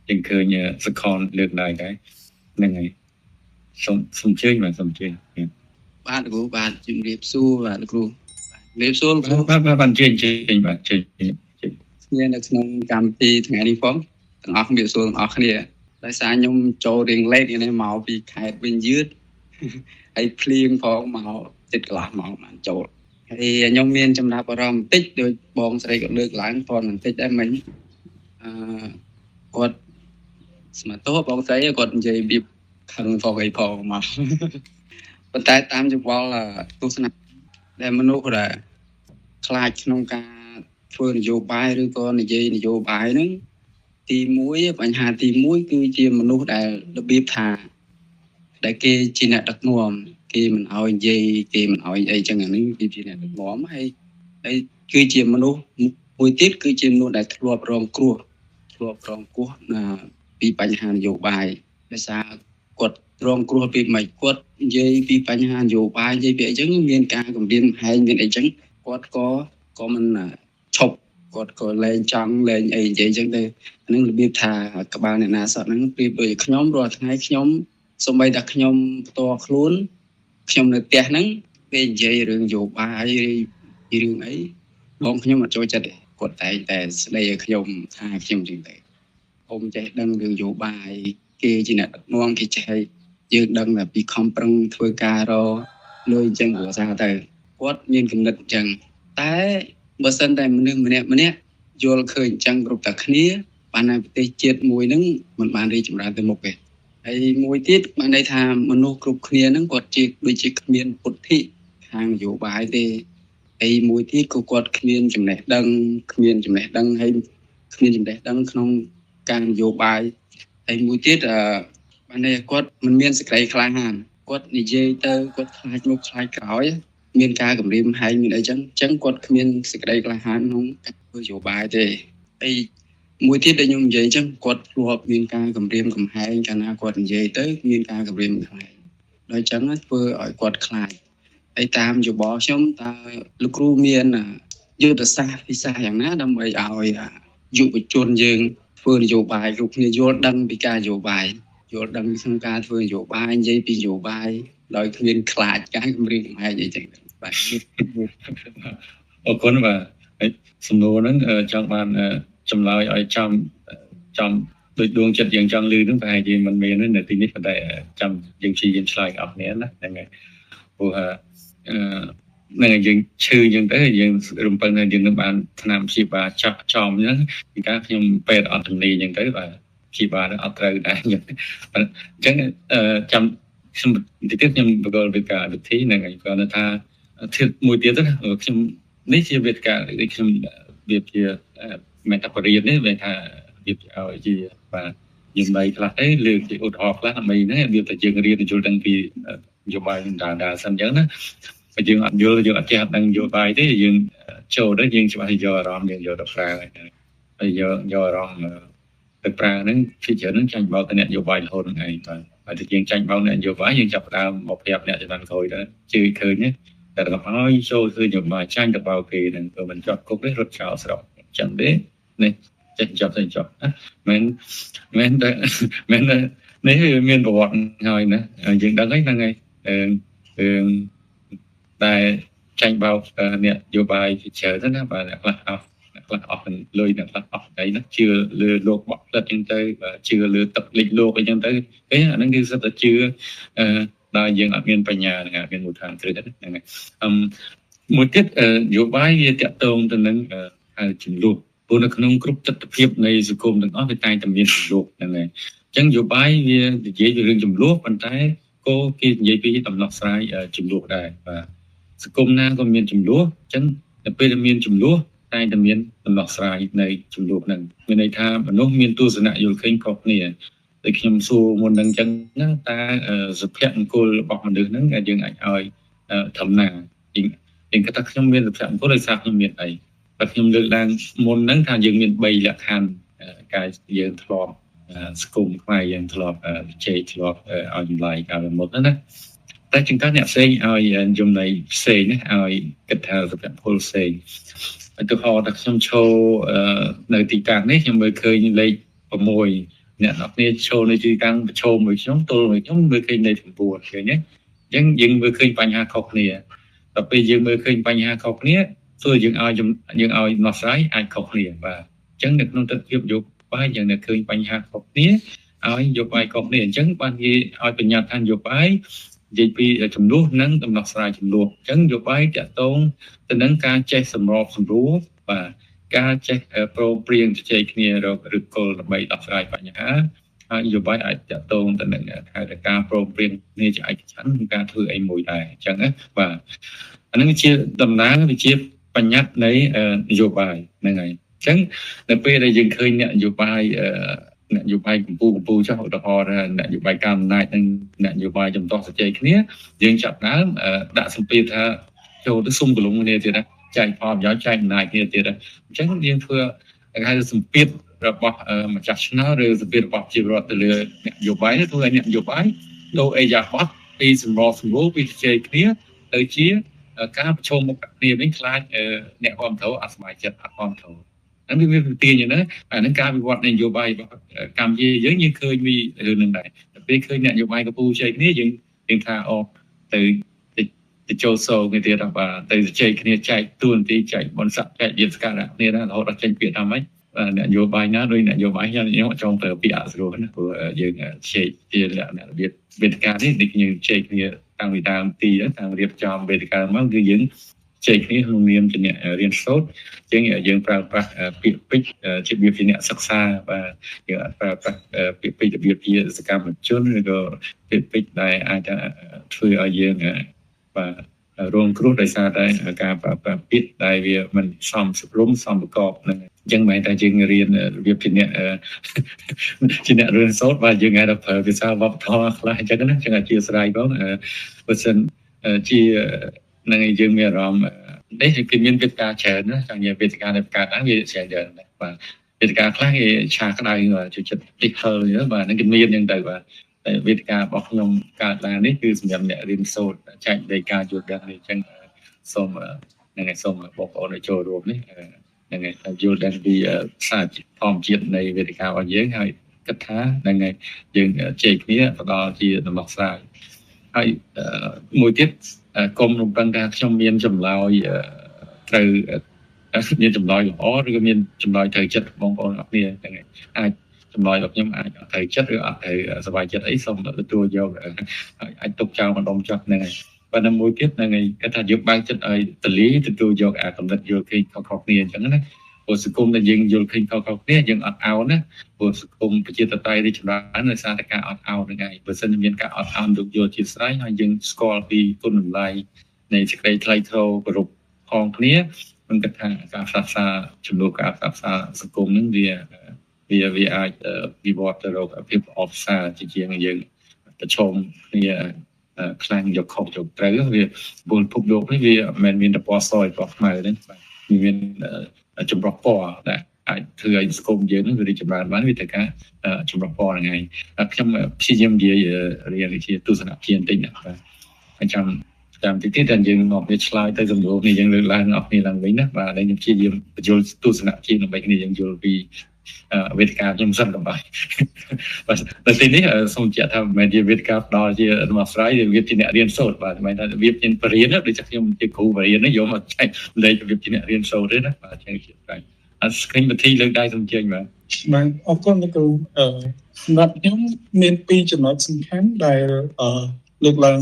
យើងឃើញសកលលើកឡើងដែរហ្នឹងហើយសូមជឿបាទសូមជឿបាទគ្រូបាទជំរាបសួរបាទគ្រូជំរាបសួរគ្រូបាទជឿបាទជឿគ្នានៅក្នុងកម្មវិធីថ្ងៃនេះផងទាំងអស់ជំរាបសួរទាំងអស់គ្នាដោយសារខ្ញុំចូលរៀងលេខនេះមកពីខេត្តវិញយឺតហើយភ្លៀងផងមកចិត្តកន្លះមកបានចូលហើយខ្ញុំមានចំណាប់អារម្មណ៍បន្តិចដោយបងស្រីក៏លើកឡើងផងបន្តិចដែរមិញគាត់ស្មាតោបងស្រីគាត់និយាយពីខឹងផងអីផងមកប៉ុន្តែតាមយោបល់ទស្សនៈដែលមនុស្សដែលខ្លាចក្នុងការធ្វើនយោបាយឬក៏និយាយនយោបាយហ្នឹងទី1បញ្ហាទី1គឺជាមនុស្សដែលរបៀបថាដែលគេជាអ្នកដឹកនាំគេមិនអោយនិយាយគេមិនអោយអីចឹងអានេះគឺជាអ្នកដឹកនាំហើយគឺជាមនុស្សមួយទៀតគឺជាមនុស្សដែលធ្លាប់រងគ្រោះពីបញ្ហានយោបាយដោយសារគាត់រងគ្រោះពីមិនគាត់និយាយពីបញ្ហានយោបាយនិយាយពីអីចឹងមានការគម្រាមកំហែងមានអីចឹងគាត់ក៏មិនឈប់គាត់ក៏លែងចង់លែងអីនិយាយចឹងទៅហ្នឹងរបៀបថាក្បាលអ្នកណាសតហ្នឹងប្រៀបដូចខ្ញុំរាល់ថ្ងៃខ្ញុំសូម្បីតែខ្ញុំផ្ទាល់ខ្លួនខ្ញុំនៅផ្ទះហ្នឹងពេលនិយាយរឿងនយោបាយរឿងអីបងខ្ញុំអត់ចូលចិត្តទេគាត់តែងតែស្ដីឲ្យខ្ញុំថាខ្ញុំចឹងទៅអ៊ំចេះដឹងរឿងនយោបាយគេជាអ្នកដឹកនាំគេចេះយើងដឹងតែពីខំប្រឹងធ្វើការរលុយអញ្ចឹងគ្រួសារទៅគាត់មានគំនិតអញ្ចឹងតែបើសិនតែមនុស្សម្នាក់យល់ឃើញអញ្ចឹងគ្រប់តែគ្នាបានតែប្រទេសជាតិមួយហ្នឹងមិនបានរីកចម្រើនទៅមុខទេហើយមួយទៀតបានន័យថាមនុស្សគ្រប់គ្នាហ្នឹងគាត់ជាដូចជាគ្មានពុទ្ធិខាងនយោបាយទេហើយមួយទៀតក៏គាត់គ្មានចំណេះដឹងហើយគ្មានចំណេះដឹងក្នុងការនយោបាយហើយមួយទៀតបានន័យគាត់មិនមានសេចក្តីក្លាហានគាត់និយាយទៅគាត់ខ្លាចមុខខ្លាចក្រោយមានការគម្រាមកំហែងមានអីចឹងគាត់គ្មានសេចក្តីក្លាហានក្នុងការធ្វើនយោបាយទេហើយមួយទៀតដែលខ្ញុំនិយាយចឹងគាត់ធ្លាប់មានការគម្រាមកំហែងកាលណាគាត់និយាយទៅមានការគម្រាមកំហែងដោយចឹងធ្វើឲ្យគាត់ខ្លាចហើយតាមយោបល់ខ្ញុំតើលោកគ្រូមានយុទ្ធសាស្ត្រពិសេសយ៉ាងណាដើម្បីឲ្យយុវជនយើងធ្វើនយោបាយគ្រប់គ្នាយល់ដឹងពីការនយោបាយយល់ដឹងក្នុងការធ្វើនយោបាយនិយាយពីនយោបាយដោយគ្មានខ្លាចការគម្រាមកំហែងអីចឹងបាទអរគុណបាទសំណួរហ្នឹងចង់បានចម្លើយឲ្យចំដូចដួងចិត្តយើងចង់លឺហ្នឹងប្រហែលជាមិនមាននៅទីនេះប៉ុន្តែចាំយើងព្យាយាមឆ្លើយអស់គ្នាណាហ្នឹងហើយព្រោះនឹងយើងឈឺយើងទៅយើងរំពឹងថាយើងនឹងបានថ្នាំព្យាបាលចាក់ចំអញ្ចឹងពីការខ្ញុំពេទ្យអត់ជំនាញអញ្ចឹងទៅបាទព្យាបាលអត់ត្រូវដែរអញ្ចឹងចាំខ្ញុំទីទៀតខ្ញុំបកលវិការវិធីហ្នឹងហើយគាត់ថាធៀបមួយទៀតខ្ញុំនេះជាវេទិកាដូចខ្ញុំវាជាមេតាបរិយានេះវាថាវាឲ្យជាបាទយើងបីខ្លះទេលើកជាឧទាហរណ៍ខ្លះដើម្បីហ្នឹងវាតែយើងរៀនយល់ដឹងពីនយោបាយដើរសិនអញ្ចឹងណាបើយើងអត់យល់យើងអត់ចេះដឹងនយោបាយទេយើងចូលទៅយើងច្បាស់យកអារម្មណ៍យើងយកទៅប្រើហើយយកអារម្មណ៍ទៅប្រើហ្នឹងជាច្រើនហ្នឹងចាញ់បោកទៅអ្នកនយោបាយរហូតហ្នឹងឯងបាទហើយតែយើងចាញ់បោកអ្នកនយោបាយយើងចាប់ផ្ដើមមកប្រាប់អ្នកចំណានក្រោយទៅជឿឃើញទេតែដល់ហើយចូលឃើញនយោបាយចាញ់ទៅបោកគេហ្នឹងទៅមិនចត់គុកទេរត់ចោលស្រុកអញ្ចឹងទេនេះចេះចប់ណាមិនតែនេះមានប្រវត្តិហើយណាយើងដឹងហើយហ្នឹងហើយតែចាញ់បោកអ្នកនយោបាយជាច្រើនណាបាទអ្នកខ្លះអស់លុយអ្នកខ្លះអស់អីណាជឿលើលោកបកផ្លិតអញ្ចឹងទៅជឿលើទឹកលិចលោកអីចឹងទៅអាហ្នឹងគឺសិតតែជឿដល់យើងអត់មានបញ្ញាហ្នឹងអត់មានមូលដ្ឋានគ្រឹះហ្នឹងហើយមួយទៀតនយោបាយវាតាក់ទងទៅនឹងចំនួនព្រោះនៅក្នុងគ្រប់ទស្សនវិជ្ជានៃសង្គមទាំងអស់វាតែងតែមានចំនួនហ្នឹងហើយអញ្ចឹងនយោបាយវានិយាយពីរឿងចំនួនប៉ុន្តែក៏គេនិយាយពីដំណោះស្រាយចំនួនដែរបាទសង្គមណាក៏មានចំនួនអញ្ចឹងតែពេលមានចំនួនតែតែមានដំណោះស្រាយនៃចំនួនហ្នឹងមានន័យថាមនុស្សមានទស្សនៈយល់ឃើញខុសគ្នាដូចខ្ញុំសួរមុនហ្នឹងអញ្ចឹងណាតើសុភមង្គលរបស់មនុស្សហ្នឹងយើងអាចឲ្យធម្មតាយើងគិតថាខ្ញុំមានសុភមង្គលដោយសារខ្ញុំមានអីតែខ្ញុំលើកឡើងមុនហ្នឹងថាយើងមាន3លក្ខខណ្ឌកាយយើងធ្លាប់សង្គមខ្មែរយើងធ្លាប់ជ័យធ្លាប់ឲ្យចម្លើយកាលពីមុនណាតែចង្កាអ្នកផ្សេងឲ្យចំណៃផ្សេងណាឲ្យគិតថាសុភមង្គលផ្សេងឧទាហរណ៍ថាខ្ញុំឈរនៅទីតាំងនេះខ្ញុំមើលឃើញលេខ6 អ្នកនរគ្នាចូលនៅទីតាំងប្រជុំមួយខ្ញុំទល់មួយខ្ញុំមើលឃើញនៅចំពោះឃើញទេអញ្ចឹងយើងមើលឃើញបញ្ហាខុសគ្នាដល់ពេលយើងមើលឃើញបញ្ហាខុសគ្នាទោះយើងឲ្យដោះស្រាយអាចខុសគ្នាបាទអញ្ចឹងនៅក្នុងទស្សនវិជ្ជាបាយយើងនៅឃើញបញ្ហាខុសគ្នាឲ្យយកបាយខុសគ្នាអញ្ចឹងបានគេឲ្យបញ្ញត្តិថាយកបាយនិយាយពីចំនួននិងដំណោះស្រាយចំនួនអញ្ចឹងយកបាយតាក់ទងទៅនឹងការចេះសម្របសម្រួលបាទការចេះប្រមព្រៀងជជែកគ្នារកឬគល់ដើម្បីដោះស្រាយបញ្ហាហើយនយោបាយអាចតាក់ទងទៅនឹងការប្រមព្រៀងគ្នាជាឯកច្ឆន្ទក្នុងការធ្វើអីមួយដែរអញ្ចឹងណាបាទអានឹងជាដំណើរវិជាបញ្ញត្តិនៃនយោបាយហ្នឹងហើយអញ្ចឹងនៅពេលដែលយើងឃើញអ្នកនយោបាយកម្ពុជាចុះឧទាហរណ៍ថានយោបាយការអំណាចនិងនយោបាយចំទាស់សច្ច័យគ្នាយើងចាប់ដើមដាក់សម្ពាធថាចូលទៅសុំកលុងគ្នាទៀតណាចែកផលប្រយោជន៍ចែកអំណាចគ្នាទៀតអញ្ចឹងយើងធ្វើគេហៅសម្ពាធរបស់ម្ចាស់ឆ្នោតឬសម្ពាធរបស់ប្រជាពលរដ្ឋទៅលើអ្នកនយោបាយធ្វើឲ្យអ្នកនយោបាយដូរអេយ៉ាបតពីសម្របសម្រួលពីជជែកគ្នាទៅជាការប្រជុំមុខគ្នាវិញខ្លាចអ្នកគ្រប់គ្រងអត់សប្បាយចិត្តអត់គ្រប់គ្រងហ្នឹងវាទាញណាអានឹងការវិវត្តនយោបាយរបស់កម្ពុជាយើងឃើញពីរឿងហ្នឹងដែរតែពេលឃើញអ្នកនយោបាយកម្ពុជាជជែកគ្នាយើងថាអូទៅចូលសូគ្នាទៀតបាទទៅជជែកគ្នាចែកទួនាទីចែកបនស័ក្តិចែកយន្តការគ្នាណារហូតដល់ចេញពាក្យថាម៉េចអ្នកនយោបាយណាដោយអ្នកនយោបាយខ្ញុំចង់ទៅពាក្យអស្ចារ្យណាព្រោះយើងជែកជាលក្ខណៈរបៀបវេទិកានេះដូចយើងជែកគ្នាតាំងពីដើមទីតាំងរៀបចំវេទិកាមកគឺយើងជែកគ្នាក្នុងនាមជាអ្នករៀនសូត្រជាងយើងប្រើប្រាស់ពាក្យពេចន៍ជារបៀបជាអ្នកសិក្សាបាទយើងប្រើប្រាស់ពាក្យពេចន៍របៀបជាសកម្មជនឬក៏ពាក្យពេចន៍ដែលអាចធ្វើឲ្យយើងបាទរងគ្រោះដោយសារតែការប្រើប្រាស់ពាក្យដែលវាមិនសមរម្យសមប្រកបនឹងអញ្ចឹងមិនតែយើងរៀនរបៀបជាអ្នករៀនសូត្របាទយើងអាចប្រើភាសាវប្បធម៌ខ្លះអញ្ចឹងណាអញ្ចឹងអធិស្ឋានផងបើសិនជានឹងយើងមានអារម្មណ៍នេះគឺមានវេទិកាច្រើនណាចង់និយាយវេទិកានៅកើតឡើងវាច្រើនដែរបាទវេទិកាខ្លះគេឆាក្តៅជួយចិត្តតិចហឹលបាទនឹងគេមានអញ្ចឹងទៅបាទតែវេទិការបស់ខ្ញុំកើតឡើងនេះគឺសម្រាប់អ្នករៀនសូត្រចែកដីការយល់ដឹងនេះអញ្ចឹងសូមបងប្អូនឲ្យចូលរួមនេះហ្នឹងហើយយល់ដឹងពីសារធម្មជាតិនៃវេទិការបស់យើងហើយគិតថាហ្នឹងហើយយើងជែកគ្នាទៅដល់ជាដំណោះស្រាយហើយមួយទៀតកុំរំពឹងថាខ្ញុំមានចម្លើយត្រូវមានចម្លើយល្អឬក៏មានចម្លើយត្រូវចិត្តបងប្អូនអរគ្នាហ្នឹងហើយអាចចម្លើយរបស់ខ្ញុំអាចអត់ត្រូវចិត្តឬអត់ត្រូវសប្បាយចិត្តអីសូមទទួលយកអាចទុកចោលម្ដងចុះហ្នឹងហើយប៉ុន្តែមួយទៀតហ្នឹងហើយគាត់ថាយើងបើកចិត្តឲ្យទលាទទួលយកអាកំណត់យល់ឃើញខុសៗគ្នាអញ្ចឹងណាព្រោះសង្គមដែលយើងយល់ឃើញខុសៗគ្នាយើងអត់អោនណាព្រោះសង្គមប្រជាធិបតេយ្យរីកចម្រើនដោយសារតែការអត់អោនហ្នឹងហើយបើសិនជាមានការអត់អោនយកជាស្រ័យហើយយើងស្គាល់ពីគុណតម្លៃនៃសេចក្តីថ្លៃថ្នូរគោរពផងគ្នាមិនគិតថាការផ្សះផ្សាចំនួនការផ្សះផ្សាសង្គមហ្នឹងវាអាចវិវត្តទៅរកភាពអបសារជាងយើងប្រឈមគ្នាខ្លាំងយកខុសយកត្រូវវាបុលភពលោកនេះវាមិនមានតែពណ៌សយពណ៌ខ្មៅទេបាទមានចម្រុះពណ៌ដែលអាចធ្វើឲ្យសង្គមយើងនឹងរីកចម្រើនបានវាត្រូវការចម្រុះពណ៌ហ្នឹងហើយខ្ញុំព្យាយាមនិយាយរៀនជាទស្សនៈជាបន្តិចណាបាទអញ្ចឹងតាមទីទៀតដែលយើងមកវាឆ្លើយទៅសំណួរនេះយើងលើកឡើងអស់គ្នាឡើងវិញណាបាទដែលខ្ញុំព្យាយាមបញ្យល់ទស្សនៈជាដើម្បីគ្នាយើងយល់ពីវេទិកាខ្ញុំសិនក៏បាយបាទតែទីនេះសូមបញ្ជាក់ថាមិនមែនជាវេទិកាផ្ដល់ជាដំណោះស្រាយវាជាអ្នករៀនសូត្របាទមិនថាវាជាបរិញ្ញាដូចខ្ញុំជាគ្រូបរិញ្ញាយកមកចែកលេខវាជាអ្នករៀនសូត្រទេណាបាទចឹងជាស្រេចអត់ស្គីនវិធីលើកដៃសូមជើញបាទអរគុណលោកគ្រូសម្រាប់ខ្ញុំមានពីរចំណុចសំខាន់ដែលលើកឡើង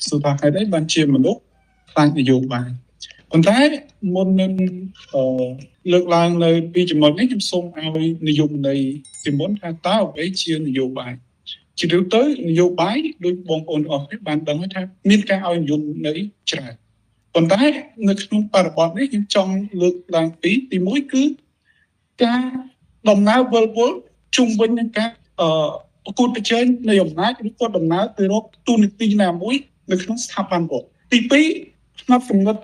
សុថាហេតុអីបានជាមនុស្សខ្លាំងនយោបាយប៉ុន្តែមុននឹងលើកឡើងនៅពីចំណុចនេះខ្ញុំសូមឲ្យនិយមន័យពីមុនថាតើអ្វីជានយោបាយជាទូទៅនយោបាយដោយបងប្អូនអស់នេះបានដឹងថាមានការឲ្យនិយមន័យច្រើនប៉ុន្តែនៅក្នុងបរិបទនេះខ្ញុំចង់លើកឡើងពីទី1គឺការដំណើរវិលវល់ជុំវិញនឹងការប្រកួតប្រជែងនៃអំណាចឬក៏ដំណើរទៅរកទូនាទីណាមួយនៅក្នុងស្ថាប័នរដ្ឋទី2ផ្នែកសម្ងាត់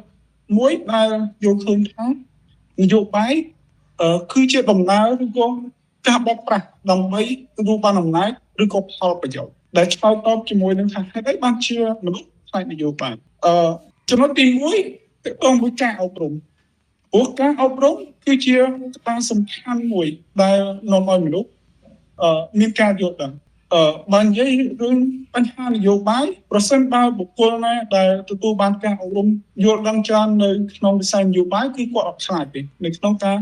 មួយដែលយល់ឃើញថានយោបាយគឺជាដំណើរឬក៏ការបោកប្រាស់ដើម្បីទទួលបានអំណាចឬក៏ផលប្រយោជន៍ដែលឆ្លើយតបជាមួយនឹងថាហេតុអីបានជាមនុស្សខ្លាចនយោបាយចំណុចទី1ទៅដល់មួយការអប់រំព្រោះការអប់រំគឺជាកត្តាសំខាន់មួយដែលនាំឲ្យមនុស្ស មានការយល់ដឹងបើនិយាយរឿងបញ្ហានយោបាយប្រសិនបើបុគ្គលណាដែលទទួលបានការអប់រំយល់ដឹងច្រើននៅក្នុងវិស័យនយោបាយគឺគាត់អត់ខ្លាចទេនៅក្នុងការ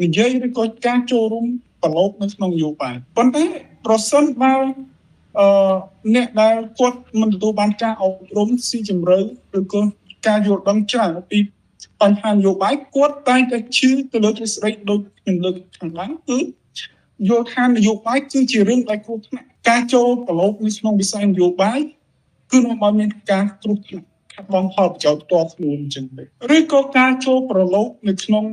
និយាយឬក៏ការចូលរួមប្រឡូកនៅក្នុងនយោបាយប៉ុន្តែប្រសិនបើអ្នកដែលគាត់មិនទទួលបានការអប់រំស៊ីជម្រៅឬក៏ការយល់ដឹងច្រើនពីបញ្ហានយោបាយគាត់តែងតែជឿទៅលើទ្រឹស្ដីដូចខ្ញុំលើកខាងឡើងគឺយល់ថានយោបាយគឺជារឿងដែលគ្រោះថ្នាក់ការចូលប្រឡូកនៅក្នុងវិស័យនយោបាយគឺនាំឲ្យមានការគ្រោះថ្នាក់ខាត់បងផលប្រយោជន៍ផ្ទាល់ខ្លួនអញ្ចឹងទេឬក៏ការចូលប្រឡូកនៅក្នុង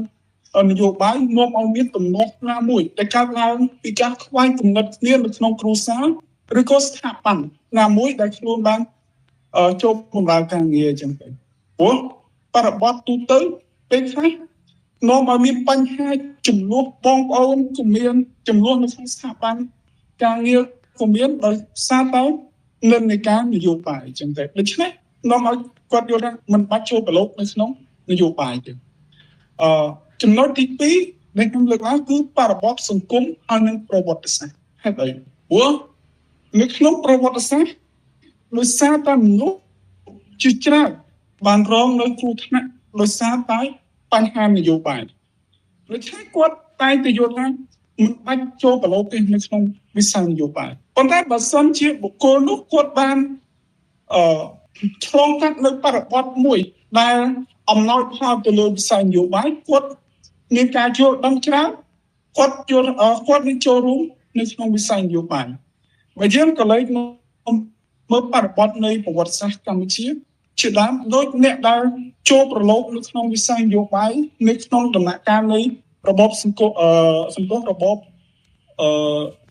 នយោបាយនាំឲ្យមានទំនាស់ណាមួយដែលកើតឡើងពីការខ្វែងគំនិតគ្នានៅក្នុងគ្រួសារឬក៏ស្ថាប័នណាមួយដែលខ្លួនបានចូលបម្រើការងារអញ្ចឹងទៅព្រោះបរិបទទូទៅពេលខ្លះនាំឲ្យមានបញ្ហាចំនួនបងប្អូនក៏មានចំនួននៅក្នុងស្ថាប័នការងារក៏មានដោយសារតែនិន្នាការនយោបាយអញ្ចឹងទៅដូច្នេះនាំឲ្យគាត់យល់ថាមិនបាច់ចូលប្រឡូកនៅក្នុងនយោបាយទេចំណុចទី2ដែលខ្ញុំលើកឡើងគឺបរិបទសង្គមហើយនិងប្រវត្តិសាស្ត្រហេតុអីព្រោះនៅក្នុងប្រវត្តិសាស្ត្រដោយសារតែមនុស្សជាច្រើនបានរងនៅគ្រោះថ្នាក់ដោយសារតែបញ្ហានយោបាយដូច្នេះគាត់តែងតែយល់ថាមិនបាច់ចូលប្រឡូកទេនៅក្នុងវិស័យនយោបាយប៉ុន្តែបើសិនជាបុគ្គលនោះគាត់បានឆ្លងកាត់នៅបរិបទមួយដែលអំណោយផលទៅលើវិស័យនយោបាយគាត់មានការយល់ដឹងច្រើនគាត់នឹងចូលរួមនៅក្នុងវិស័យនយោបាយបើយើងក៏លេចមើលបរិបទនៃប្រវត្តិសាស្ត្រកម្ពុជាជាដើមដូចអ្នកដែលចូលប្រឡូកនៅក្នុងវិស័យនយោបាយនៅក្នុងដំណាក់កាលនៃរបបសង្គមរបប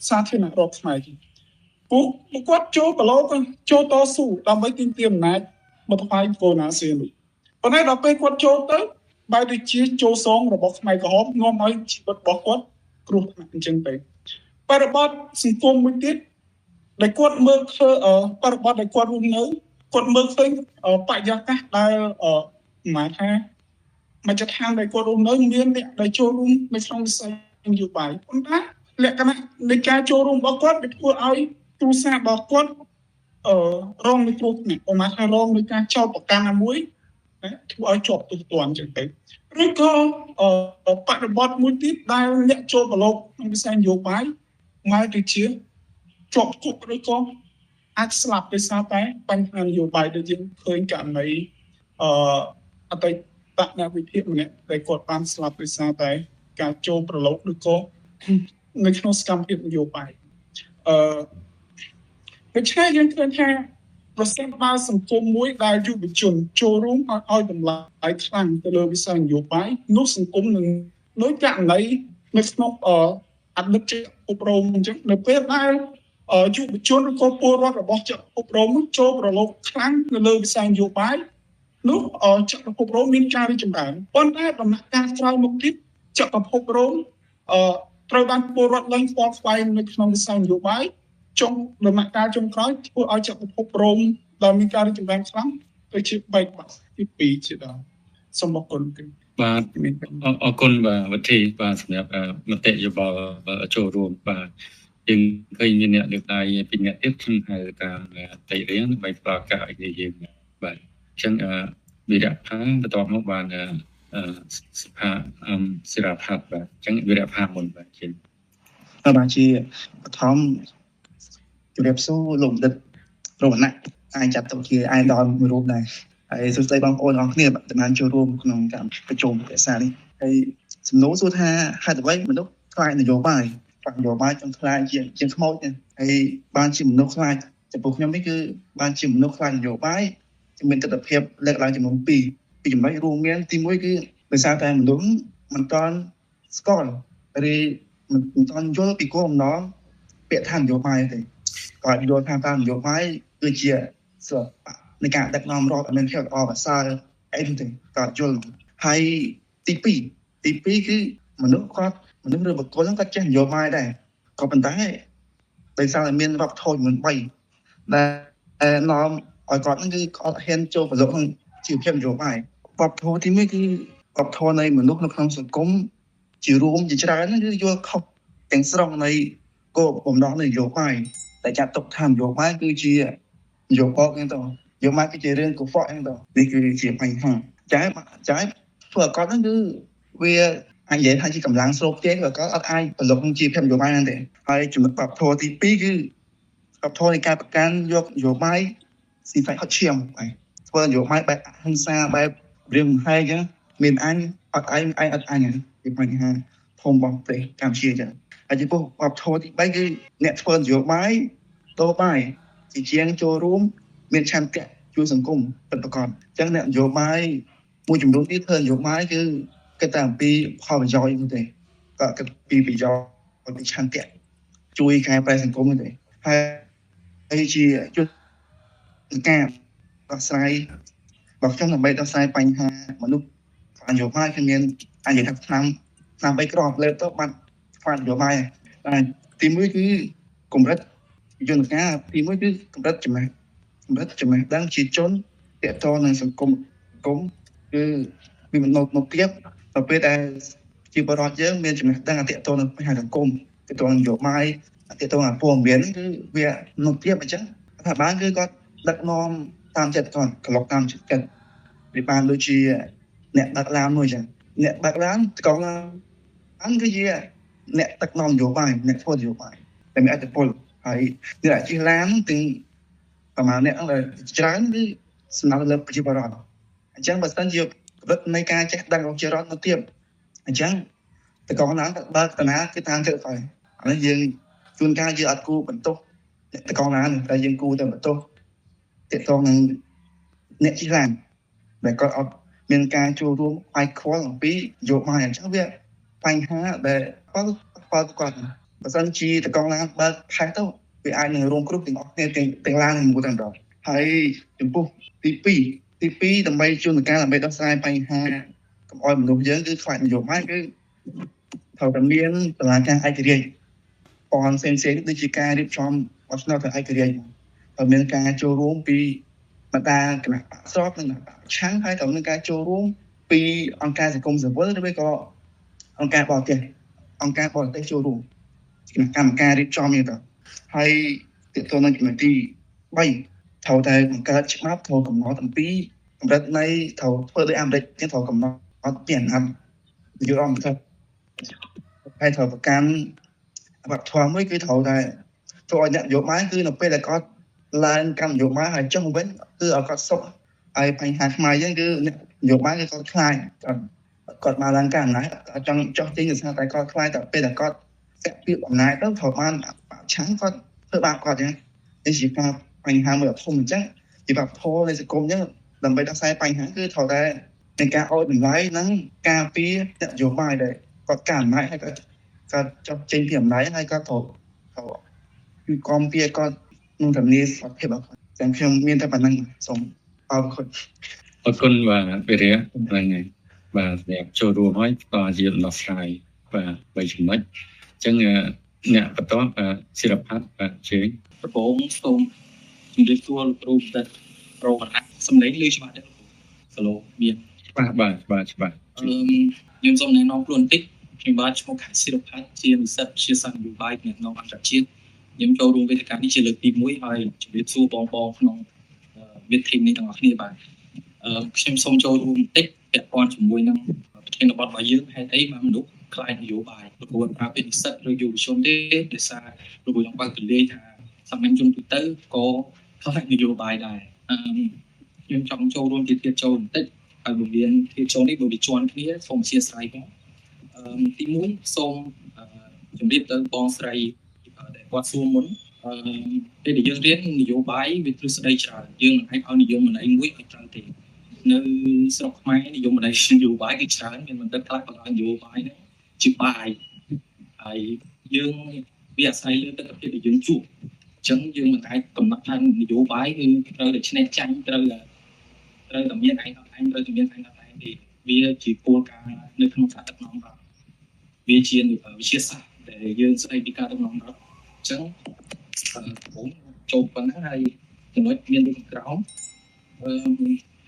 សាធារណរដ្ឋខ្មែរពួកគាត់ចូលប្រឡូកចូលតស៊ូដើម្បីទាមទារអំណាចមកថ្វាយកូនអាស៊ាននេះប៉ុន្តែដល់ពេលគាត់ចូលទៅបែរទៅជាចូលសងរបស់ខ្មែរក្រហមនាំឲ្យជីវិតរបស់គាត់គ្រោះថ្នាក់អញ្ចឹងទៅបរិបទសង្គមមួយទៀតដែលគាត់មើលឃើញបរិបទដែលគាត់រស់នៅគាត់មើលឃើញបរិយាកាសដែលหมายថាមជ្ឈដ្ឋានដែលគាត់រស់នៅមានអ្នកដែលចូលរួមនៅក្នុងវិស័យនយោបាយប៉ុន្តែលក្ខណៈនៃការចូលរួមរបស់គាត់វាធ្វើឲ្យគ្រួសាររបស់គាត់រងនៅគ្រោះថ្នាក់ប្រហែលថារងនៅការចោទប្រកាន់ណាមួយធ្វើឲ្យជាប់ទោសទណ្ឌអញ្ចឹងទៅឬក៏បរិបទមួយទៀតដែលអ្នកចូលប្រឡូកក្នុងវិស័យនយោបាយមកទៅជាជាប់គុកឬក៏អាចស្លាប់ដោយសារតែបញ្ហានយោបាយដែលយើងឃើញករណីអតីតអ្នកវិភាគម្នាក់ដែលគាត់បានស្លាប់ដោយសារតែការចូលប្រឡូកឬក៏នៅក្នុងសកម្មភាពនយោបាយដូច្នេះយើងឃើញថាប្រសិនបើសង្គមមួយដែលយុវជនចូលរួមឲ្យតម្លៃខ្លាំងទៅលើវិស័យនយោបាយនោះសង្គមនឹងដោយករណីនៅក្នុងអតីតអប់រំអញ្ចឹងនៅពេលដែលយុវជនឬក៏ពលរដ្ឋរបស់ចក្រភពរមចូលប្រឡូកខ្លាំងនៅលើវិស័យនយោបាយនោះចក្រភពរមមានការរីកចម្រើនប៉ុន្តែដំណាក់កាលក្រោយមកទៀតចក្រភពរមត្រូវបានពលរដ្ឋឡើងស្គាល់ស្វែងនៅក្នុងវិស័យនយោបាយចុងដំណាក់កាលចុងក្រោយធ្វើឲ្យចក្រភពរមដែលមានការរីកចម្រើនខ្លាំងទៅជាបែកបាក់ទី2ជាដើមសូមអរគុណបាទអរគុណបាទវិធីបាទសម្រាប់មតិយោបល់ចូលរួមបាទយើងឃើញមានអ្នកលើកដៃពីអ្នកទៀតខ្ញុំហៅតាមតៃរៀងដើម្បីផ្ដល់ឱកាសឲ្យយើងបាទអញ្ចឹងវិរៈផាបន្ទាប់មកបានសិផាសិរាផាបាទអញ្ចឹងវិរៈផាមុនបាទជាបាទជាបឋមជម្រាបសួរលោកបណ្ឌិតរវណ្ណៈអាចចាត់ទុកជាអាយដលមួយរូបដែរហើយសួស្តីបងប្អូនអរគ្នាដែលបានចូលរួមក្នុងការប្រជុំភាសានេះហើយសំណួរសួរថាហេតុអ្វីមនុស្សខ្លាចនយោបាយចង់ខ្លាចជាខ្មោចហើយបានជាមនុស្សខ្លាចចំពោះខ្ញុំនេះគឺបានជាមនុស្សខ្លាចនយោបាយមានទស្សនវិជ្ជាលើកឡើងចំនួន2ពីចំណុចរួមមានទី1គឺដោយសារតែមនុស្សមិនទាន់ស្គាល់ឬមិនទាន់យល់ពីគោលបំណងពាក្យថានយោបាយទេគាត់យល់ថានយោបាយគឺជាសិល្បៈនៃការដឹកនាំរដ្ឋឲ្យមានភាពល្អប្រសើរអីទេគាត់យល់ហើយទី2គឺមនុស្សឬបុគ្គលហ្នឹងគាត់ចេះនយោបាយដែរក៏ប៉ុន្តែដោយសារតែមានវប្បធម៌មិន3ដែលនាំឲ្យគាត់ហ្នឹងគឺគាត់ហ៊ានចូលប្រឡូកក្នុងជីវភាពនយោបាយវប្បធម៌ទី1គឺវប្បធម៌នៃមនុស្សនៅក្នុងសង្គមជារួមជាច្រើនគឺយល់ខុសទាំងស្រុងនៃគ គោលបំណងនយោបាយតែចាត់ទុកថានយោបាយគឺជានយោបាយហ្នឹងទៅនយោបាយគឺជារឿងកខ្វក់ហ្នឹងទៅនេះគឺជាបញ្ហាចា៎ធ្វើឲ្យកត់ហ្នឹងគឺវាអាចនិយាយថាជាកម្លាំងស្រូបទាញក៏អត់អាចប្រឡប់នឹងជាភាពនយោបាយហ្នឹងទេហើយចំណុចបបធរទី2គឺបបធរនៃការប្រកាន់យកនយោបាយស៊ីហ្វៃហត់ឈាមហើយធ្វើនយោបាយបែបអហិង្សាបែបរឿងមហែកចឹងមានអញអត់អញជាបញ្ហាធំរបស់ប្រទេសកម្ពុជាចឹងហើយចំពោះបបធរទី3គឺអ្នកធ្វើនយោបាយតោបាយជាជាងចូលរួមមានឆន្ទៈជួយសង្គមពិតប្រាកដចឹងអ្នកនយោបាយមួយចំនួនទៀតធ្វើនយោបាយគឺគិតតែអំពីផលប្រយោជន៍នោះទេក៏គិតពីប្រយោជន៍ពីឆន្ទៈជួយកែប្រែសង្គមនោះទេហើយជាយុទ្ធការដោះស្រាយរបស់ខ្ញុំដើម្បីដោះស្រាយបញ្ហាមនុស្សនយោបាយគឺមានអាចនិយាយថាឆ្នាំ3គ្រាប់លើទៅបាត់ខ្វះនយោបាយតែទី1គឺកម្រិតយន្តការទី1គឺកម្រិតចំណេះដឹងជាជនតកតនឹងសង្គមគឺវាមិននៅទៀតទៅពេលដែលជាបរិបទយើងមានចំណេះដឹងតកតនឹងបញ្ហាសង្គមតកតនយោបាយតកតនឹងព័ត៌មានគឺវានៅទៀតអញ្ចឹងរដ្ឋាភិបាលគឺគាត់ដឹកនាំតាមចិត្តគាត់ក្លុកតាមចិត្តវាបានដូចជាអ្នកដឹកឡានមួយអញ្ចឹងអ្នកដឹកឡានកងឡានគឺជាអ្នកដឹកនាំនយោបាយអ្នកធ្វើនយោបាយតែមានអធិពលហើយអ្នកជិះឡានទាំងប្រមាណអ្នកដែលច្រើនគឺសំដៅលើប្រជាពលរដ្ឋអញ្ចឹងបើសិនជាកម្រិតនៃការចេះដឹងរបស់ប្រជាពលរដ្ឋទៅទៀតអញ្ចឹងតកងឡានបើកតាណាគឺតាមចិត្តហើយឥឡូវយើងជួនកាលយើងអត់គួរបន្ទោសតកងឡានតែយើងគួរតែបន្ទោសទាក់ទងនឹងអ្នកជិះឡានដែលគាត់អត់មានការចូលរួមផ្នែកខ្វល់អំពីយោបាយអញ្ចឹងវាបញ្ហាដែលគាត់បើសិនជាតកងឡានបើកផេះទៅវាអាចនឹងរួមគ្រប់ទាំងអស់គ្នាទាំងឡាននឹងមួយតែម្ដងហើយចំពោះទី2ដើម្បីជួនកាលដើម្បីដោះស្រាយបញ្ហាកុំឲ្យមនុស្សយើងគឺខ្លាចនយោបាយគឺត្រូវតែមានតឡាការឯករាជ្យប៉ុនផ្សេងដូចជាការរៀបចំបោះឆ្នោតឯករាជ្យហើយមានការចូលរួមពីបណ្ដាគណៈបកស្របនិងឆាំងហើយត្រូវមានការចូលរួមពីអង្គការសង្គមស៊ីវិលឬក៏អង្គការបរទេសចូលរួមគណៈកម្មការរៀបចំនេះទៅហើយទាក់ទងនឹងចំណុចទី3ត្រូវតែបង្កើតច្បាប់ត្រូវកំណត់អំពីកម្រិតនៃត្រូវធ្វើដោយអាមេរិកទៀតត្រូវកំណត់ពីអាណត្តិនយោបាយទៅហើយត្រូវប្រកាន់វប្បធម៌មួយគឺត្រូវតែធ្វើឲ្យអ្នកនយោបាយគឺនៅពេលដែលគាត់ឡើងកម្មនយោបាយហើយចុះវិញគឺឲ្យគាត់សុខហើយបញ្ហាខ្មែរយើងគឺអ្នកនយោបាយគឺគាត់ខ្លាចគាត់មកឡើងកម្មអំណាចចង់ចុះចេញដោយសារតែគាត់ខ្លាចតែពេលដែលគាត់កាក់ពីអំណាចទៅត្រូវបានឆាំងគាត់ធ្វើបាបគាត់ចឹងនេះជាការបញ្ហាមួយដ៏ធំអញ្ចឹងជាវប្បធម៌នៃសង្គមចឹងដើម្បីដោះស្រាយបញ្ហាគឺត្រូវតែในការឲ្យតម្លៃនិងការពារនយោបាយដែលគាត់កាន់អំណាចហើយគាត់ចុះចេញពីអំណាចហើយគាត់ត្រូវគឺគាំពារគាត់ក្នុងជំនាញសុខភាពរបស់គាត់ទាំងខ្ញុំមានតែប៉ុណ្្នឹងសូមអរគុណបាទវិរិយហ្នឹងហើយបាទអ្នកចូលរួមហើយក៏ជាដោះស្រាយបាទ3ចំណុចអញ្ចឹងអ្នកបន្តសិរផាត់បាទជើញប្រពងសូមជម្រាបសួរលោកគ្រូតែប្រវត្តិសម្លេងឮច្បាស់ទេសឡូមានបាទច្បាស់ខ្ញុំសូមណែនាំខ្លួនបន្តិចខ្ញុំបាទឈ្មោះខែសិរផាត់ជានិស្សិតវិទ្យាសាស្ត្រនយោបាយនៅក្នុងអន្តរជាតិខ្ញុំចូលរួមវេទិកានេះជាលើកទី1ហើយជម្រាបសួរបងក្នុងវិធីនេះទាំងអស់គ្នាបាទខ្ញុំសូមចូលរួមបន្តិចពាក់ព័ន្ធជាមួយនឹងប្រធានបទរបស់យើងហេតុអីបានមនុស្សខ្លាចនយោបាយលោកគ្រូប្រាប់ពីនិស្សិតឬយុវជនទេដោយសារលោកគ្រូចង់បើកទលាយថាសាមញ្ញជនទូទៅក៏ខ្លាចនយោបាយដែរខ្ញុំចង់ចូលរួមជាទៀតចូលបន្តិចហើយបង្រៀនទៀតចូលនេះបើវាជន់គ្នាសូមអធិស្ឋានផងទី1សូមជម្រាបទៅបងស្រីដែលគាត់សួរមុនពេលដែលយើងរៀននយោបាយវាទ្រឹស្ដីច្រើនយើងមិនអាចឲ្យនិយមន័យមួយឲ្យត្រូវទេនៅស្រុកខ្មែរនិយមន័យនយោបាយគឺច្រើនមានបណ្ឌិតខ្លះគាត់ឲ្យនយោបាយនេះជាបាយហើយយើងវាអាស្រ័យលើទស្សនវិជ្ជាដែលយើងជួបអញ្ចឹងយើងមិនអាចកំណត់ថានយោបាយគឺត្រូវតែឈ្នះចាញ់ត្រូវតែមានឯងត្រូវតែមានឯងទេវាជាគោលការណ៍នៅក្នុងការដឹកនាំរដ្ឋវាជាវិទ្យាសាស្ត្រដែលយើងស្ដីពីការដឹកនាំរដ្ឋអញ្ចឹងผมចូលប៉ុណ្ណឹងហើយចំណុចមានដូចក្រោម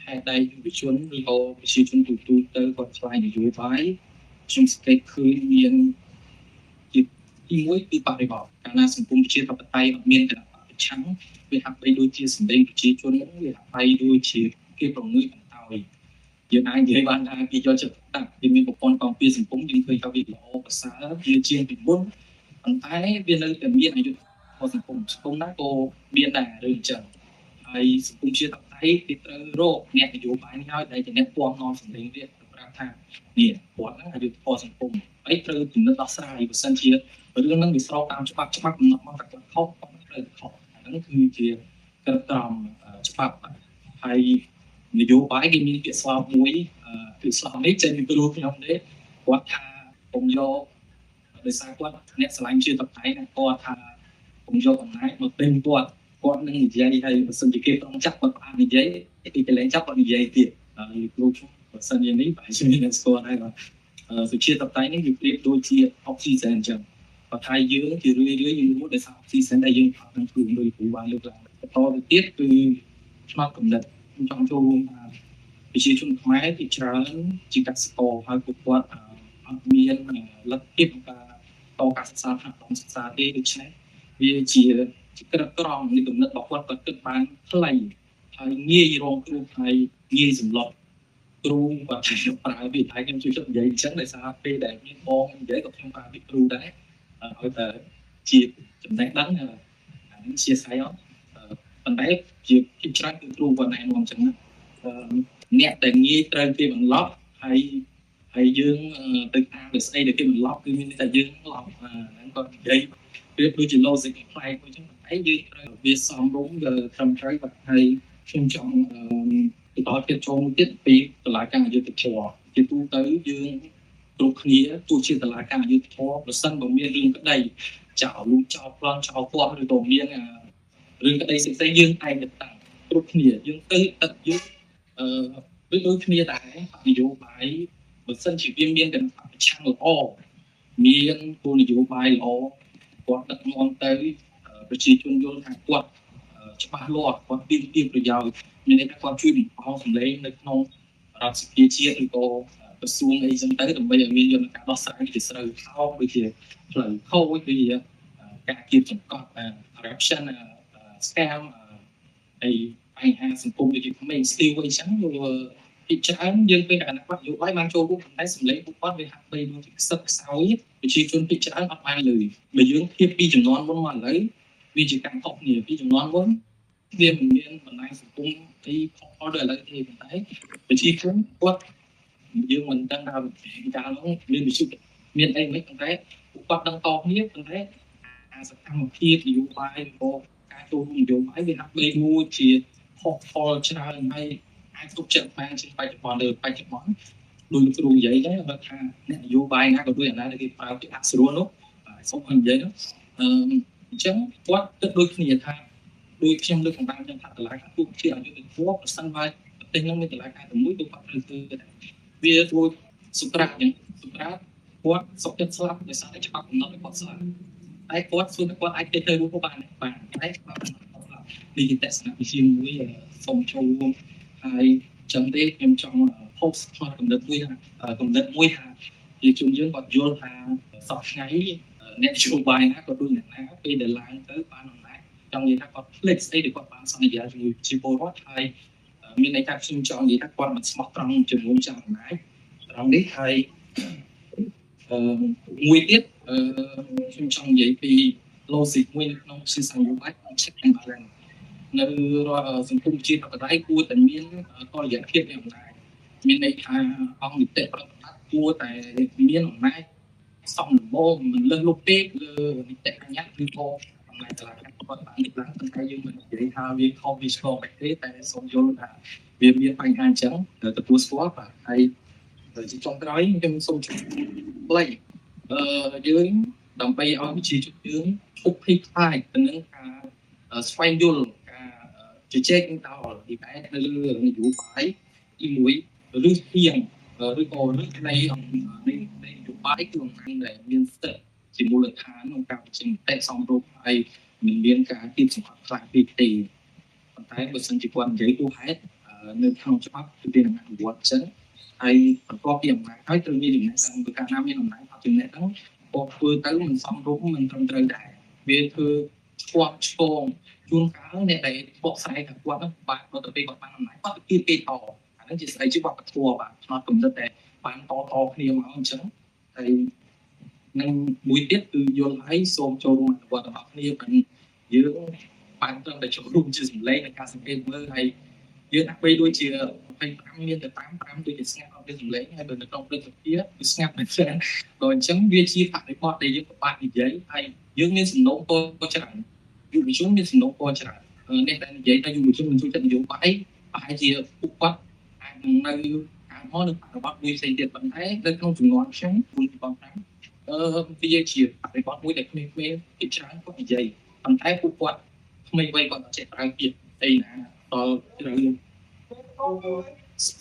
ហេតុដែលយុវជនឬក៏ប្រជាជនទូទៅគាត់ឆ្លៃនយោបាយខ្ញុំសង្កេតឃើញមានទី1ពីបរិបទ កាលណាសង្គមជាតបតៃអត់មានគណៈបកប្រឆាំងវាហាក់បីដូចជាសម្លេងប្រជាជនវាហាក់បីដូចជាគេប្រងើយបន្តោយយើងអាចនិយាយបានថាគេយកចិត្តទុកដាក់វាមានប្រព័ន្ធការពារសង្គមយើងឃើញថាវាល្អប្រសើរវាជាងពីមុនប៉ុន្តែវានៅតែមានអយុត្តិធម៌សង្គមណាក៏មានដែររឿងអញ្ចឹងហើយសង្គមជាតបតៃគេត្រូវរកអ្នកនយោបាយនេះហើយដែលជាអ្នកពំនាំសម្លេងវាប្រាប់ថានេះគាត់ហ្នឹងអយុត្តិធម៌សង្គមហើយត្រូវពិនិត្យដោះស្រាយបើសិនជារឿងហ្នឹងវាស្របតាមច្បាប់កំណត់មកតែគាត់ខុសគាត់ត្រូវខុសហ្នឹងគឺជាក្រឹតត្រង់ច្បាប់ហើយនយោបាយគេមានពាក្យស្លោកមួយពាក្យស្លោកនេះចេញពីគ្រូខ្ញុំទេគាត់ថាผมយកដោយសារគាត់អ្នកឆ្លាញ់ជាតបតៃណាគាត់ថាผมយកអំណាចមកពេញគាត់នឹងនិយាយហើយបើសិនជាគេប្រងចាប់គាត់អាចនិយាយពីកន្លែងចាប់គាត់និយាយទៀតហើយគ្រូខ្ញុំបើសិនជានេះបែរជាមានអ្នកស្គាល់ហើយបាទសុជាតបតៃនេះវាប្រៀបដូចជាអុកស៊ីហ្សែនអញ្ចឹងបើថាយើងជារឿយយើងរស់ដោយសារអុកស៊ីហ្សែនដែលយើងផឹកនឹងខ្លួនដោយគ្រូបានលើកឡើងបន្តទៅទៀតគឺឆ្នោតកំណត់ខ្ញុំចង់ចូលរួមថាប្រជាជនខ្មែរទីច្រើនជាកសិករហើយពួកគាត់អត់មានលទ្ធភាពក្នុងការសិក្សាខាងក្នុងសិក្សាទេដូច្នេះវាជាក្រឹតត្រង់នៃគំនិតរបស់គាត់គិតបានខ្លីហើយងាយរងគ្រោះហើយងាយសម្លុតគ្រូបាទខ្ញុំប្រើវាតែខ្ញុំជួយចិត្តនិយាយអញ្ចឹងដោយសារពេលដែលមានបងនិយាយក៏ខ្ញុំប្រើវាគ្រូដែរឲ្យតែជាចំណេះដឹងអានេះជាស្អីអត់ប៉ុន្តែជាច្រើនគឺគ្រូគាត់ណែនាំអញ្ចឹងណាអ្នកដែលងាយត្រូវគេបន្លប់ហើយយើងទៅតាមវាស្អីដែលគេបន្លប់គឺមានតែយើងឡប់ហ្នឹងគាត់និយាយវាដូចជា logic ផ្លែកអញ្ចឹងតែយើងត្រូវវាសមរម្យត្រឹមត្រូវបាទហើយខ្ញុំចង់បន្តទៀតចូលទៀតពីតឡាការអយុធធម៌ជាទូទៅយើងគ្រប់គ្នាទោះជាតឡាការអយុធធម៌ប្រសិនបើមានរឿងក្តីចោលលូចោលប្លន់ចោលពណ៌ឬក៏មានរឿងក្តីផ្សេងៗយើងឯងទៅតាំងគ្រប់គ្នាយើងទៅទឹកយើងដូចគ្នាដែរបនយោបាយបើសិនជាវាមានគណៈបកប្រឆាំងល្អមានគោលនយោបាយល្អគាត់ដឹកនាំទៅប្រជាជនយល់ថាគាត់ច្បាស់លាស់គាត់ទាមប្រយោជន៍មានន័យថាគាត់ជួយបំផុសសម្លេងនៅក្នុងរដ្ឋសភាជាតិឬក៏ក្រសួងអីចឹងទៅដើម្បីឲ្យមានយន្តការដោះស្រាយជាស្រូវខោដូចជាផ្លូវខូចដូចជាការគៀបសង្កត់ corruption scam ហើយបញ្ហាសង្គមដូចជាក្មេងស្ទីវអីចឹងពីច្រើនយើងពេលគណៈបកនយោបាយបានចូលរួមតែសម្លេងពួកគាត់វាហាក់បីដូចជាខ្សឹបខ្សោយប្រជាជនពីច្រើនអត់បានលើបើយើងធៀបពីចំនួនមុនមកឥឡូវវាជាការខុសគ្នាពីចំនួនមុនវាមិនមានបណ្ដាញសង្គមទីផលដូចឥឡូវទេប៉ុន្តែប្រជាជនគាត់យើងមិនដឹងថាកាលនោះមានវិសុទ្ធមានអីមិនប៉ុន្តែពួកគាត់ដឹងតគ្នាប៉ុន្តែអាសកម្មភាពនយោបាយឬការចូលរួមនយោបាយវាហាក់បីមួយជាខុសផលច្រើនហើយអាចទុកចិត្តបានជាបច្ចុប្បន្នបច្ចុប្បន្នដោយគ្រូនិយាយដែរគាត់ថាអ្នកនយោបាយណាក៏ដូចអាណាដែលគេប្រើពាក្យអស្រួលនោះសូមនិយាយនោះអញ្ចឹងគាត់គិតដូចគ្នាថាដូចខ្ញុំលើកកម្លាំងចឹងថាតឡាការទូជាអយុធធម៌ប្រសិនបើប្រទេសនោះមានតឡាការតែមួយគឺគាត់ត្រូវធ្វើវាដូចសុក្រាតអញ្ចឹងសុក្រាតគាត់សុខចិត្តស្លាប់ដោយសារតែច្បាប់កំណត់ឲ្យគាត់ស្លាប់តែគាត់សួរថាគាត់អាចទៅរស់បានតែច្បាប់កំណត់គាត់ស្លាប់នេះជាទស្សនវិជ្ជាមួយសូមចូលរួមហើយចឹងទេខ្ញុំចង់ post ផ្នែកកំណត់មួយថាជាជនយើងគាត់យល់ថាសពថ្ងៃអ្នកនយោបាយណាក៏ដូចអ្នកណាពេលដែលឡើងទៅបានអំណាចចង់និយាយថាគាត់ភ្លេចស្អីដែលគាត់បានសន្យាជាមួយប្រជាពលរដ្ឋហើយមានន័យថាខ្ញុំចង់និយាយថាគាត់មិនស្មោះត្រង់ជាមួយចាស់អំណាចត្រង់នេះហើយមួយទៀតខ្ញុំចង់និយាយពី logic មួយនៅក្នុងសិស្សនយោបាយ check and balance នៅសង្គមជាតិបដិគួរតែមានតលយៈភាពនៃអំណាចមានន័យថាអង្គនីតិប្រតិបត្តិគួរតែមានអំណាចសំដំបូងមិនលើសលុបពេកលើនីតិបញ្ញត្តិឬក៏អំណាចតឡាការគាត់បានលើកឡើងប៉ុន្តែយើងមិននិយាយថាវាខុសវាឆ្គងបែបទេតែសូមយល់ថាវាមានបញ្ហាអញ្ចឹងទទួលស្គាល់បាទហើយជាចុងក្រោយខ្ញុំសូមផ្លេចយើងដើម្បីឲ្យវិជាជនយើងឈប់ភ័យខ្លាចទៅនឹងការស្វែងយល់ការជជែកតោពីបែបនៅលើនយោបាយទីមួយឬពីងឬក៏ឬនៃនយោបាយគឺអំណាចដែលមានស្ថិតជាមូលដ្ឋានក្នុងការបញ្ចេញមតិសមរម្យហើយមិនមានការគៀបសង្កត់ខ្លាំងពេកទេប៉ុន្តែបើសិនជាគាត់និយាយទូហេតុនៅក្នុងច្បាប់គឺមានអនុវត្តចឹងហើយបន្ទាប់ពីអំណាចហើយត្រូវមានចំណេះដឹងបើកាលណាមានអំណាចអត់ចំណេះដឹងគាត់ធ្វើទៅមិនសមរម្យមិនត្រឹមត្រូវដែរ វាធ្វើឆ្គាប់ឆ្ពងជួនកាលអ្នកដែលបកស្រាយថាគាត់ហ្នឹងបាទគាត់ទៅពេលគាត់បានអំណាចគាត់ទៅគេតអាហ្នឹងជាស្អីជាវប្បធម៌បាទផ្នត់កំណត់តែបានតគ្នាមកអញ្ចឹងហើយនឹងមួយទៀតគឺយល់ហើយសូមចូលរួមអនុវត្តរបស់គ្នាបានយើងបានត្រឹមតែចូលរួមជាសម្លេងនៃការសង្កេតមើលហើយយើងអាចបីដូចជា25មានតែតាម5ដូចជាស្ងាត់អត់មានសម្លេងហើយនៅក្នុងព្រឹត្តិការណ៍គឺស្ងាត់មែនទែនដល់អញ្ចឹងវាជាបរិបទដែលយើងពិបាកនិយាយហើយយើងមានសំណុំពរច្រើនយុវជនមានសំណុំពរច្រើនអ្នកដែលនិយាយថាយុវជនមិនជួយចិត្តនយោបាយប្រហែលជាពួកគាត់អាចនៅខាងមកនៅបរិបទមួយផ្សេងទៀតប៉ុន្តែនៅក្នុងចំនួនខ្ញុំគុណបងថាវាជាបរិបទមួយដែលក្មេងៗពីច្រើនគាត់និយាយប៉ុន្តែពួកគាត់ក្មេងវ័យគាត់អត់ចេះប្រើពាក្យអីណាដល់ត្រូវ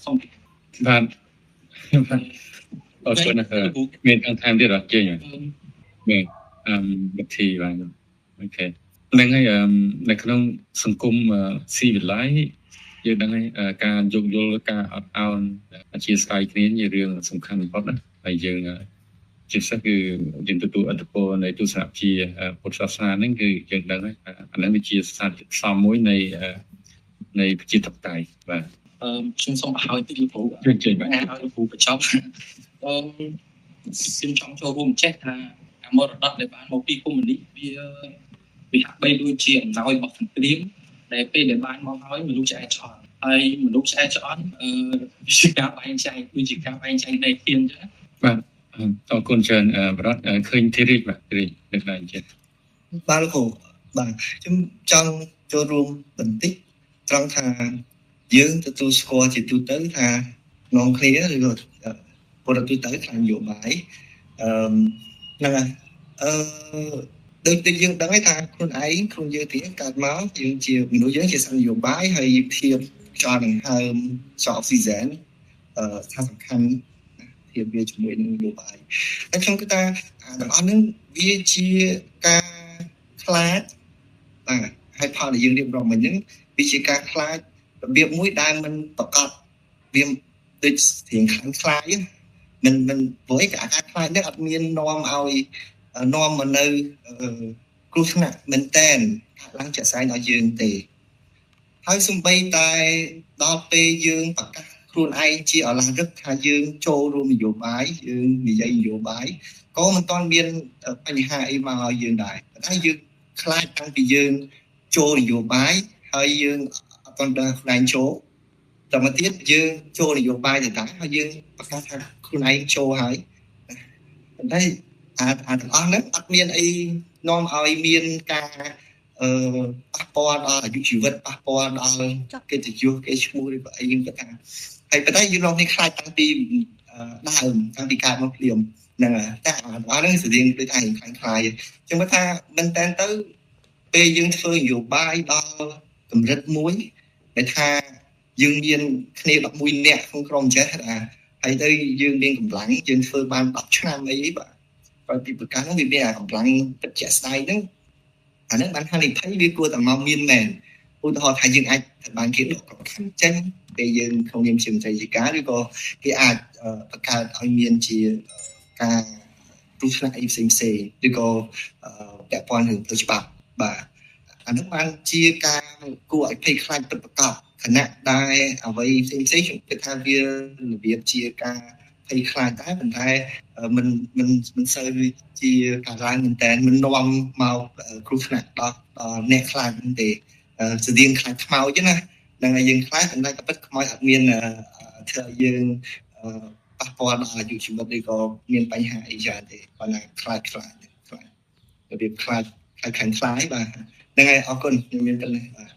សុំបាទអរគុណណាស់មានខាងតាមទៀតអត់ជើញមានវិធីបាទអូខេហ្នឹងហើយនៅក្នុងសង្គមស៊ីវិល័យយើងដឹងហើយការយោគយល់ការអត់ឱនអធិស្ឋានគ្នាជារឿងសំខាន់បំផុតណាហើយយើងជាពិសេសគឺយើងទទួលឥទ្ធិពលនៃទស្សនវិជ្ជាពុទ្ធសាសនាហ្នឹងគឺយើងដឹងហើយអាហ្នឹងវាជាសារសំមួយនៃប្រជាធិបតេយ្យបាទខ្ញុំសូមឲ្យទីលោកគ្រូជើញបាទឲ្យលោកគ្រូបញ្ចប់ខ្ញុំចង់ចូលរួមចេះថាមរតកដែលបានមកពីកុម្មុយនីសវាហាក់បីដូចជាអំណោយរបស់សង្គ្រាមដែលពេលដែលបានមកហើយមនុស្សឆ្អែតឆ្អន់ហើយមនុស្សឆ្អែតឆ្អន់ជាការបែងចែកដូចជាការបែងចែកដីធានអញ្ចឹងបាទអរគុណច្រើនបរតឃើញធីរីកបាទធីរីកនៅដែរចិត្តបាទលោកគ្រូបាទខ្ញុំចង់ចូលរួមបន្តិចត្រង់ថាយើងទទួលស្គាល់ជាទូទៅថានាំគ្នាឬក៏ពលរដ្ឋទូទៅខាងនយោបាយហ្នឹងហើយដូចយើងដឹងហើយថាខ្លួនឯងខ្លួនយើងទីកើតមកយើងជាមនុស្សយើងជាសន្តិនយោបាយហើយធៀបខ្យល់ដង្ហើមខ្យល់អុកស៊ីហ្សែនថាសំខាន់ធៀបវាជាមួយនឹងនយោបាយហើយខ្ញុំគិតថាទាំងអស់ហ្នឹងវាជាការខ្លាចបាទហើយផលដែលយើងរៀបរាប់មិញហ្នឹងវាជាការខ្លាចរបៀបមួយដែលมันប្រកបវាដូចរៀងខ្លាចមិនព្រោះឯការខ្លាចនេះអត់មាននាំឲ្យនាំមកនៅគ្រោះថ្នាក់មែនតែនឡើងចាក់ស្ដែងឲ្យយើងទេហើយសំបីតែដល់ពេលយើងប្រកាសខ្លួនឯងជាអឡារឹកថាយើងចូលរួមនយោបាយយើងនិយាយនយោបាយក៏មិនទាន់មានបញ្ហាអីមកឲ្យយើងដែរតែយើងខ្លាចតាំងពីយើងចូលនយោបាយហើយយើងអត់ទាន់ដល់ខ្លួនឯងចូលតែមកទៀតយើងចូលនយោបាយទៅដែរហើយយើងប្រកាសថាខ្លួនឯងចូលហើយប៉ុន្តែទាំងអស់ហ្នឹងអត់មានអីនាំឲ្យមានការប៉ះពាល់ដល់អាយុជីវិតប៉ះពាល់ដល់កិត្តិយសគេឈ្មោះឬក៏អីយើងគិតថាហើយប៉ុន្តែយើងរងនេះខ្លាចតាំងពីដើមតាំងពីកើតមកភ្លាមហ្នឹងហើយតែអត់ហ្នឹងស្រៀងដូចថាខ្លាយអញ្ចឹងថាមែនតើទៅពេលយើងធ្វើនយោបាយដល់កម្រិតមួយដែលថាយើងមានគ្នា11នាក់ក្នុងក្រុមចេះហើយទៅយើងមានកម្លាំងយើងធ្វើបាន10ឆ្នាំអីបាទហើយពីប្រកាសហ្នឹងវាមានកម្លាំងទឹកជាក់ស្ដែងហ្នឹងអាហ្នឹងបានហានិភ័យវាគួរតែមកមានមែនឧទាហរណ៍ថាយើងអាចត្រូវបានគេដកកំខាន់ចេញពេលយើងក្នុងនាមជាមន្ត្រីរាជការឬក៏គេអាចបង្កើតឲ្យមានជាការទស្សនៈអីផ្សេងឬក៏ពាក់ព័ន្ធនឹងផ្លូវច្បាប់បាទអាហ្នឹងបានជាការគួរឲ្យភ័យខ្លាចពិតប្រាកដខណៈដែលអ្វីផ្សេងខ្ញុំគិតថាវារបៀបជាការភ័យខ្លាចតែប៉ុន្តែមិនសូវជាការឡើងមែនតើមិននាំមកគ្រោះថ្នាក់ដល់អ្នកខ្លាចហ្នឹងទេស្តៀងខ្លាចខ្មោចណាហ្នឹងហើយយើងខ្លាចប៉ុន្តែក៏ពិតខ្មោចអត់មានធ្វើឲ្យយើងប៉ះពាល់ដល់អាយុជីវិតឬក៏មានបញ្ហាអីច្រើនទេប៉ុន្តែខ្លាចរបៀបខ្លាចខាងខ្លាយបាទហ្នឹងហើយអរគុណខ្ញុំមានប៉ុណ្ណេះបាទ